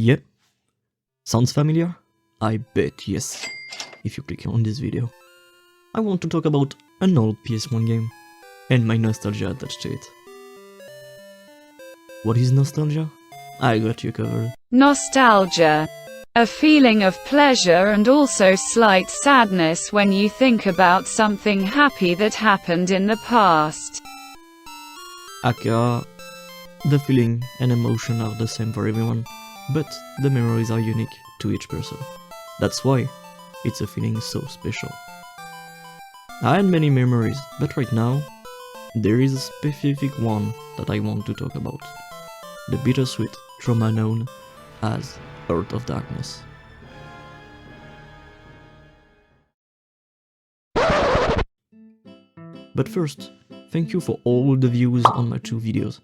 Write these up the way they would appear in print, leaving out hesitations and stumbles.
Yep. Sounds familiar? I bet yes, if you click on this video. I want to talk about an old PS1 game, and my nostalgia attached to it. What is nostalgia? I got you covered. Nostalgia. A feeling of pleasure and also slight sadness when you think about something happy that happened in the past. Aka, the feeling and emotion are the same for everyone, but the memories are unique to each person. That's why it's a feeling so special. I had many memories, but right now, there is a specific one that I want to talk about. The bittersweet trauma known as Heart of Darkness. But first, thank you for all the views on my 2 videos,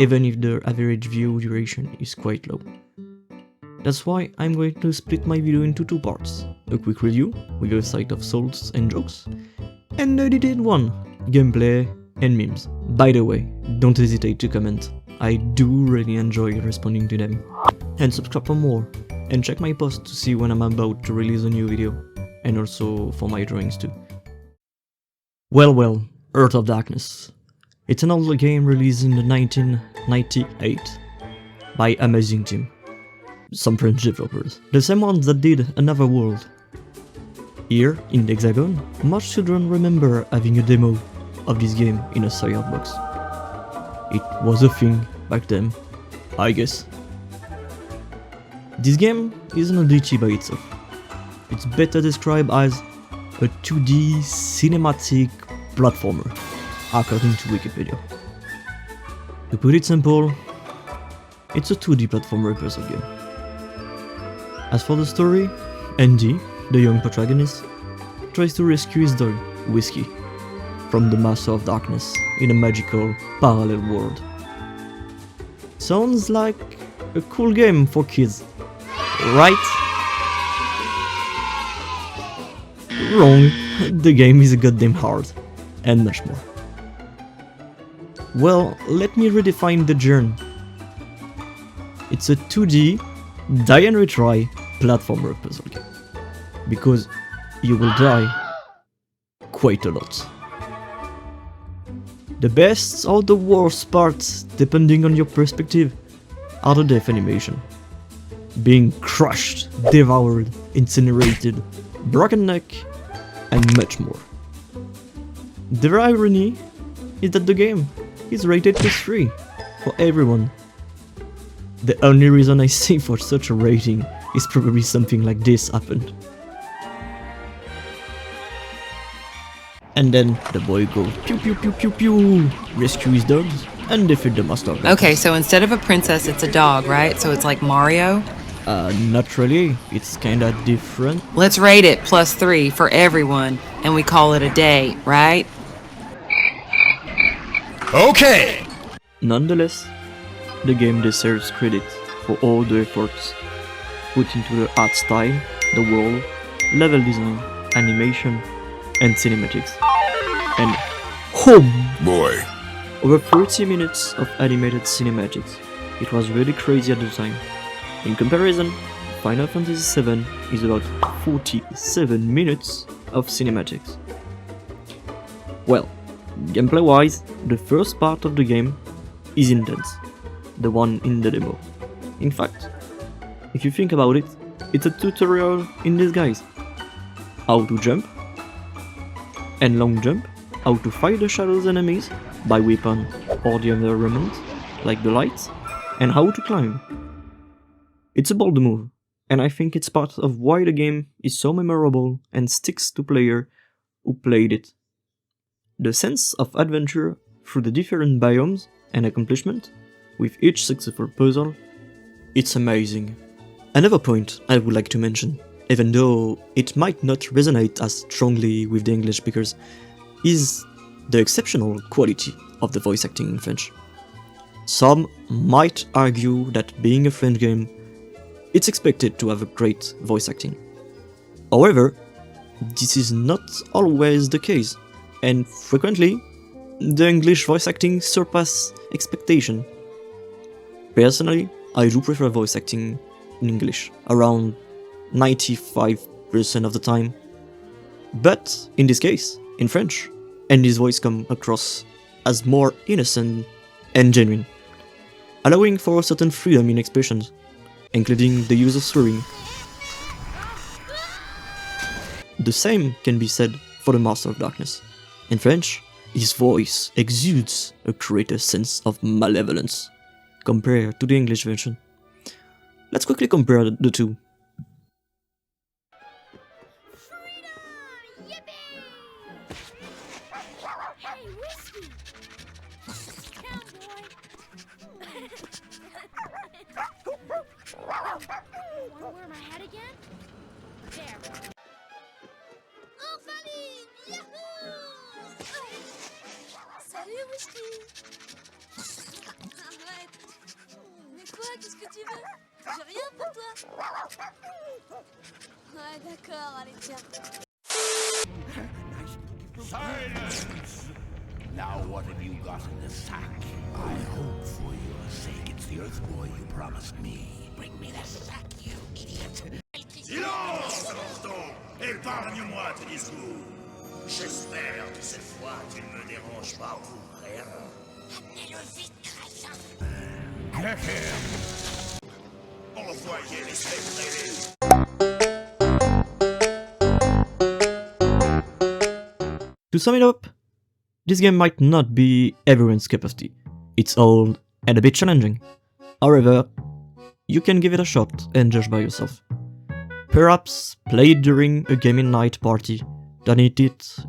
even if the average view duration is quite low. That's why I'm going to split my video into 2 parts, a quick review with a side of salts and jokes, and a detailed one, gameplay and memes. By the way, don't hesitate to comment, I do really enjoy responding to them. And subscribe for more, and check my post to see when I'm about to release a new video, and also for my drawings too. Well, Heart of Darkness. It's an old game released in 1998 by Amazing Team, some French developers, the same ones that did Another World. Here, in the Hexagon, most children remember having a demo of this game in a cereal box. It was a thing back then, I guess. This game is an oddity by itself. It's better described as a 2D cinematic platformer, according to Wikipedia. To put it simple, it's a 2D platformer puzzle game. As for the story, Andy, the young protagonist, tries to rescue his dog, Whiskey, from the Master of Darkness in a magical parallel world. Sounds like a cool game for kids, right? Wrong, the game is goddamn hard, and much more. Well, let me redefine the genre. It's a 2D, die and retry platformer puzzle game. Because you will die quite a lot. The best or the worst parts, depending on your perspective, are the death animation. Being crushed, devoured, incinerated, broken neck, and much more. The irony is that the game is rated PS3 for everyone. The only reason I see for such a rating is probably something like this happened. And then the boy goes pew pew pew pew pew, rescue his dogs, and defeat the Master of Darkness. Okay, so instead of a princess, it's a dog, right? So it's like Mario? Not really. It's kinda different. Let's rate it +3 for everyone, and we call it a day, right? Okay! Nonetheless, the game deserves credit for all the efforts put into the art style, the world, level design, animation, and cinematics. And oh Boy. over 30 minutes of animated cinematics. It was really crazy at the time. In comparison, Final Fantasy VII is about 47 minutes of cinematics. Well, gameplay wise, the first part of the game is intense, the one in the demo. In fact, if you think about it, it's a tutorial in disguise. How to jump and long jump, how to fight the shadows enemies by weapon or the environment, like the lights, and how to climb. It's a bold move, and I think it's part of why the game is so memorable and sticks to players who played it. The sense of adventure through the different biomes and accomplishment with each successful puzzle, it's amazing. Another point I would like to mention, even though it might not resonate as strongly with the English speakers, is the exceptional quality of the voice acting in French. Some might argue that being a French game, it's expected to have a great voice acting. However, this is not always the case, and frequently, the English voice acting surpasses expectation. Personally, I do prefer voice acting in English, around 95% of the time. But in this case, in French, Andy's voice comes across as more innocent and genuine, allowing for a certain freedom in expressions, including the use of swearing. The same can be said for the Master of Darkness. In French, his voice exudes a greater sense of malevolence compared to the English version. Let's quickly compare the two. Wanna wear my hat again? There. Salut Whisky. Arrête. Mais quoi, qu'est-ce que tu veux? J'ai rien pour toi. Ouais, d'accord, allez tiens. Silence! Now what have you got in the sack? I hope for your sake it's the Earth Boy you promised me. Bring me the sack, you idiot! Silence, Lorton! Épargne-moi tes discours! J'espère que cette fois tu ne me déranges pas pour rien. Amenez-le vite, crétin! Get him! Envoyez les spectres! To sum it up, this game might not be everyone's cup of tea. It's old and a bit challenging. However, you can give it a shot and judge by yourself. Perhaps play it during a gaming night party, turn it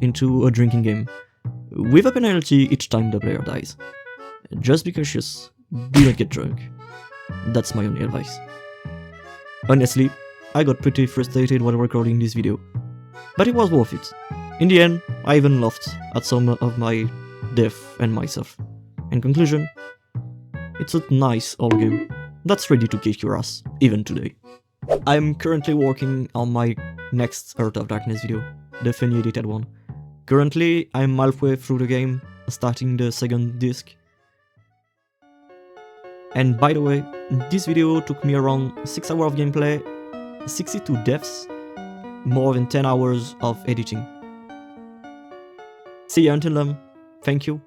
into a drinking game, with a penalty each time the player dies. Just be cautious, do not get drunk. That's my only advice. Honestly, I got pretty frustrated while recording this video, but it was worth it. In the end, I even laughed at some of my death and myself. In conclusion, it's a nice old game that's ready to kick your ass, even today. I'm currently working on my next Heart of Darkness video, the funny edited one. Currently, I'm halfway through the game, starting the second disc. And by the way, this video took me around 6 hours of gameplay, 62 deaths, more than 10 hours of editing. See you until then, thank you,